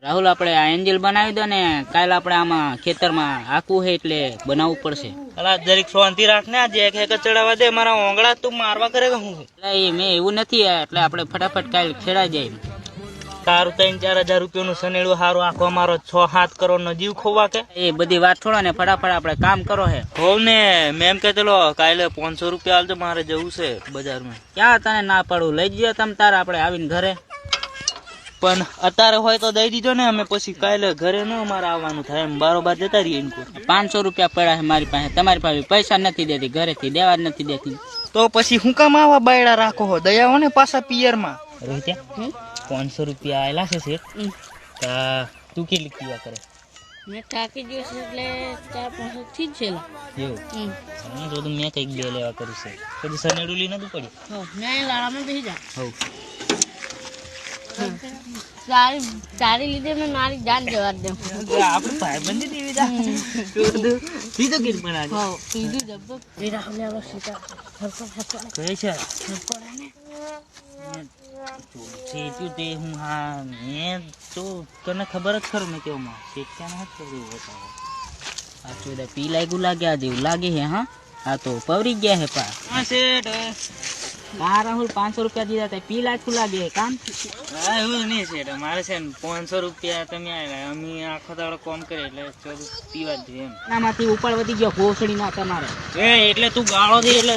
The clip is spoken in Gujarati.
રાહુલ આપણે આ એન્જલ બનાવી દો ને કાલે આપણે આમાં ખેતરમાં આખું છે એટલે બનાવવું પડશે. અલા જરીક શાંતિ રાખ ને, આજે એક ચડાવવા દે, મારા ઓંગળા તું મારવા કરે કે હું? એટલે મેં એવું નથી એટલે આપણે ફટાફટ કાલે ખેડા જાય. તારું 3-4 હજાર રૂપિયાનું સનેડું હારું, આખો મારો 6-7 કરોડ નો જીવ ખોવા કે? એ બધી વાત છોડો ને ફટાફટ આપણે કામ કરો હે. હોવ ને, મેમ કે ચલો કાલે 500 રૂપિયા આલજો, મારે જવું છે બજારમાં. ક્યાં તને ના પાડું, લઈ જજો તમ તારે આપણે આવીને ઘરે. પણ અત્યારે હોય તો દઈ દીધો ને, અમે પછી કાલે ઘરે ન અમારે આવવાનું થાય એમ બારોબાર જતા રહીએ. 500 રૂપિયા પડ્યા છે મારી પાસે, તમારી પાસે પૈસા નથી દેતી, ઘરેથી દેવા જ નથી દેતી. તો પછી હું કામ આવા બાયડા રાખો હો? દયા હો ને પાછા પિયરમાં. રોહિત્યા 500 રૂપિયા આયેલા છે શેઠ, તું કેટલી પીવા કરે? મેં થાકી ગયો છે એટલે 4-5 થી જ છે. એવું તો મેં કઈક 2 લેવા કર્યું છે. પછી સનેડું લઈ નતું પડ્યું? મેં લાડામાં બેસી જા. હવ તારી લીધે મેં મારી જાન જવા દે. આપણે ભાઈબંધી દેવી જા. પીધો કે પણ આજે? હા પીધું જબ્બો. એ રાહુલ આવો સીતા ફરકો કહે છે પડે ને. સેટ્યું તે હું, હા મેં તો તને ખબર જ ખરું મેં કેવું માં સેટ્યાને હાથ કર્યું હતા. આ તો પી લાગ્યું લાગે, આ જેવું લાગે હે. હા આ તો પવરી ગયા હે પા. હા શેઠ. હા રાહુલ 500 રૂપિયા દીધા તે પી લાગ્યું લાગે કામ. હા એવું નહીં શેઠ, મારે છે ને 500 રૂપિયા તમે આવ્યા, અમે આખો દાડો કોમ કરે એટલે ચોરું પીવા જ જોઈએ એમ. આમાંથી ઉપર વધી ગયો ઘોસડી ના તમારે. એટલે તું ગાળો દે એટલે